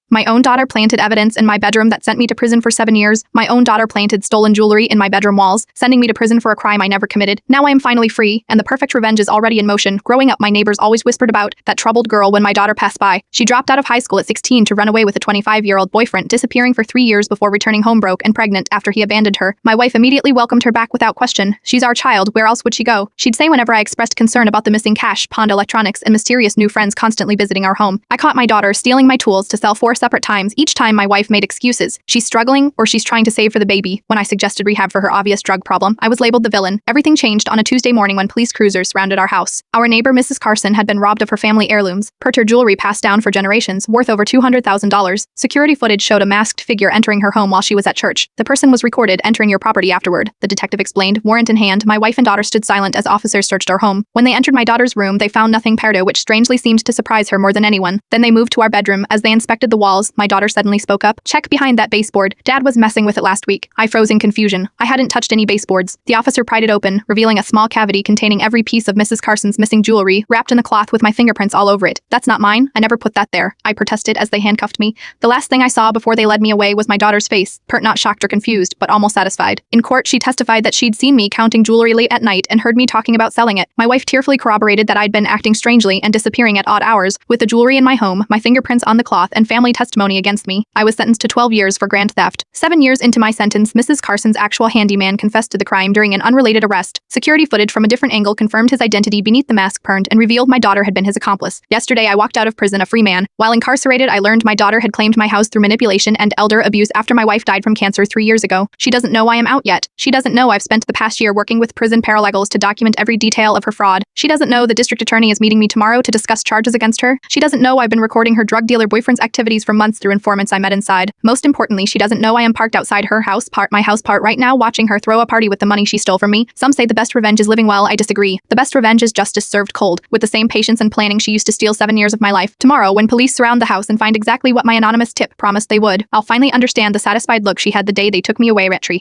My own daughter planted evidence in my bedroom that sent me to prison for 7 years. My own daughter planted stolen jewelry in my bedroom walls, sending me to prison for a crime I never committed. Now I am finally free, and the perfect revenge is already in motion. Growing up, my neighbors always whispered about that troubled girl when my daughter passed by. She dropped out of high school at 16 to run away with a 25-year-old boyfriend, disappearing for 3 years before returning home broke and pregnant after he abandoned her. My wife immediately welcomed her back without question. She's our child, where else would she go? She'd say whenever I expressed concern about the missing cash, pawned electronics, and mysterious new friends constantly visiting our home. I caught my daughter stealing my tools to sell 4 separate times. Each time my wife made excuses. She's struggling, or she's trying to save for the baby. When I suggested rehab for her obvious drug problem, I was labeled the villain. Everything changed on a Tuesday morning when police cruisers surrounded our house. Our neighbor, Mrs. Carson, had been robbed of her family heirlooms, her jewelry passed down for generations, worth over $200,000. Security footage showed a masked figure entering her home while she was at church. The person was recorded entering your property afterward, the detective explained. Warrant in hand, my wife and daughter stood silent as officers searched our home. When they entered my daughter's room, they found nothing perdo, which strangely seemed to surprise her more than anyone. Then they moved to our bedroom. As they inspected the walls, my daughter suddenly spoke up. Check behind that baseboard. Dad was messing with it last week. I froze in confusion. I hadn't touched any baseboards. The officer pried it open, revealing a small cavity containing every piece of Mrs. Carson's missing jewelry, wrapped in a cloth with my fingerprints all over it. That's not mine. I never put that there, I protested as they handcuffed me. The last thing I saw before they led me away was my daughter's face, pert not shocked or confused, but almost satisfied. In court, she testified that she'd seen me counting jewelry late at night and heard me talking about selling it. My wife tearfully corroborated that I'd been acting strangely and disappearing at odd hours, with the jewelry in my home, my fingerprints on the cloth, and family testimony against me. I was sentenced to 12 years for grand theft. 7 years into my sentence, Mrs. Carson's actual handyman confessed to the crime during an unrelated arrest. Security footage from a different angle confirmed his identity beneath the mask and revealed my daughter had been his accomplice. Yesterday, I walked out of prison a free man. While incarcerated, I learned my daughter had claimed my house through manipulation and elder abuse after my wife died from cancer 3 years ago. She doesn't know I am out yet. She doesn't know I've spent the past year working with prison paralegals to document every detail of her fraud. She doesn't know the district attorney is meeting me tomorrow to discuss charges against her. She doesn't know I've been recording her drug dealer boyfriend's activities for months through informants I met inside. Most importantly, she doesn't know I am parked outside her house, my house right now, watching her throw a party with the money she stole from me. Some say the best revenge is living well. I disagree. The best revenge is justice served cold, with the same patience and planning she used to steal 7 years of my life. Tomorrow, when police surround the house and find exactly what my anonymous tip promised they would, I'll finally understand the satisfied look she had the day they took me away. Retry.